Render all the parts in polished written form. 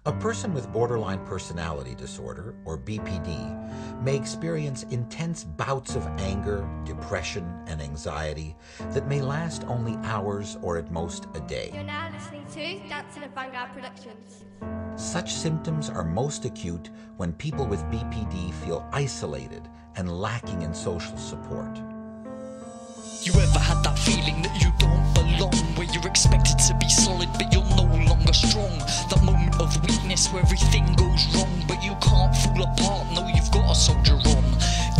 A person with borderline personality disorder, or BPD, may experience intense bouts of anger, depression, and anxiety that may last only hours or at most a day. You're now listening to Dansonn and Vanguard Productions. Such symptoms are most acute when people with BPD feel isolated and lacking in social support. You ever had that feeling that you don't belong, where you're expected to be solid but you're no longer strong? That moment of weakness where everything goes wrong but you can't fall apart, no, you've got a soldier on.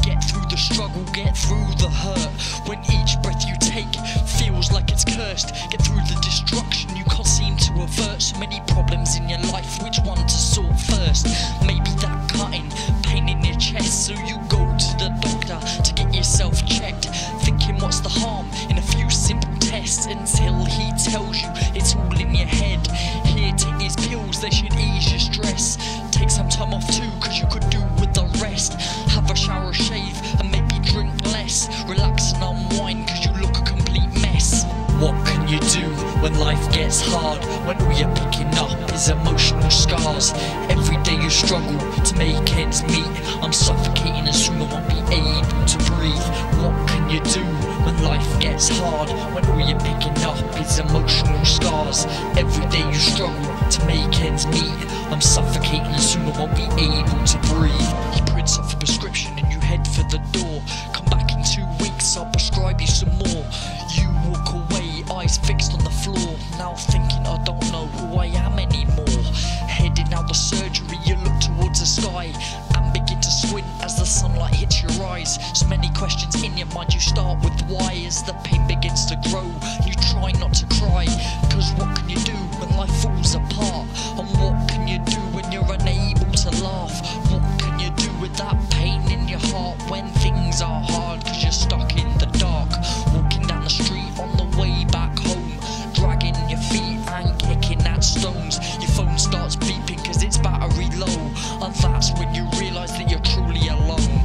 Get through the struggle, get through the hurt, when each breath you take feels like it's cursed. Get through the destruction you can't seem to avert. So many problems in your life, which one to sort first? Maybe that cutting pain in your chest, so you go to the doctor to get yourself checked, thinking what's the harm in a few simple tests, until he tells you it's all in your head. Here, take these pills, they should ease your stress. Take some time off too, cause you could do with the rest. Have a shower, shave, and maybe drink less. Relax and unwind, cause you look a complete mess. What can you do when life gets hard, when all you're picking up is emotional scars? Every day you struggle to make ends meet. I'm suffocating and soon I won't be able to breathe. What can you do when life gets hard, when all you're picking up is emotional scars? Every day you struggle to make ends meet. I'm suffocating and soon I won't be able to breathe. You print off a prescription and you head for the door. Come back in 2 weeks, I'll prescribe you some more. You walk away, eyes fixed on the floor, now thinking I don't know who I am anymore. Heading out the surgery, you look towards the sky and begin to squint as the sunlight hits your eyes. So many questions in your mind, you start with why. As the pain begins to grow, you try not to cry, cause what can you do when life falls apart? And what can you do when you're unable to laugh? What can you do with that pain in your heart when things are hard, cause you're stuck in the dark? Walking down the street on the way back home, dragging your feet and kicking at stones. Your phone starts beeping cause it's battery low, and that's when you realise that you're truly alone.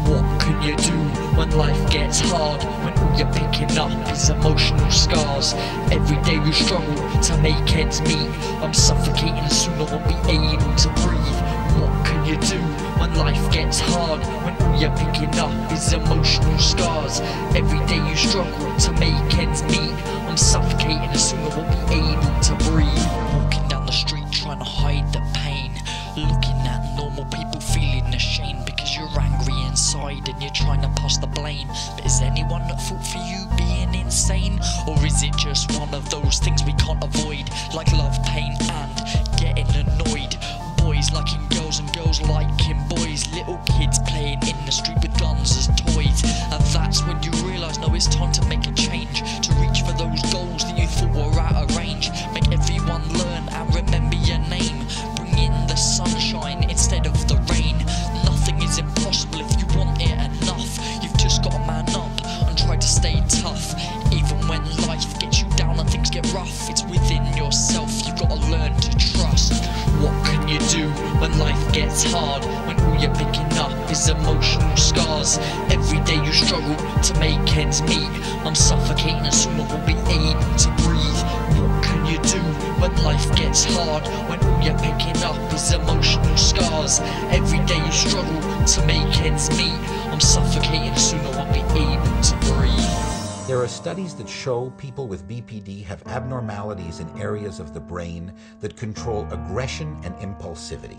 What can you do when life gets hard, when all you're picking up is emotional scars? Every day you struggle to make ends meet. I'm suffocating and soon I won't be able to breathe. What can you do when life gets hard, when all you're picking up is emotional scars? Every day you struggle to make ends meet. I'm suffocating and soon I won't be able to breathe. Walking down the street trying to hide the pain, looking at normal people feeling ashamed because you're angry inside and you're trying to pass the blame. But is anyone at fault for you being insane? Or is it just one of those things we can't avoid, like love, pain and getting annoyed? Boys liking girls and girls liking boys, little kids playing in the street with guns as toys. And that's when you realise, no, it's time to make a change, to reach for those goals that you thought were out of range. Make everyone learn and remember your name. Bring in the sunshine instead of the rain. Nothing is impossible if you want it enough. You've just got to man up and try to stay tough. Even when life gets you down and things get rough, it's within yourself, you've got to learn to trust. What can you do when life gets hard, when all you're picking up is emotional scars? Every day you struggle to make ends meet. I'm suffocating and soon I won't be able to breathe. What can you do when life gets hard, when all you're picking up is emotional scars? Every day you struggle to make ends meet. I'm suffocating and soon I won't be able to breathe. There are studies that show people with BPD have abnormalities in areas of the brain that control aggression and impulsivity.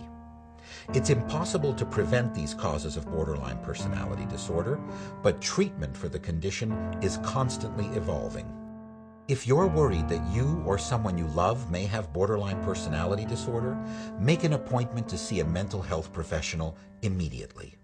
It's impossible to prevent these causes of borderline personality disorder, but treatment for the condition is constantly evolving. If you're worried that you or someone you love may have borderline personality disorder, make an appointment to see a mental health professional immediately.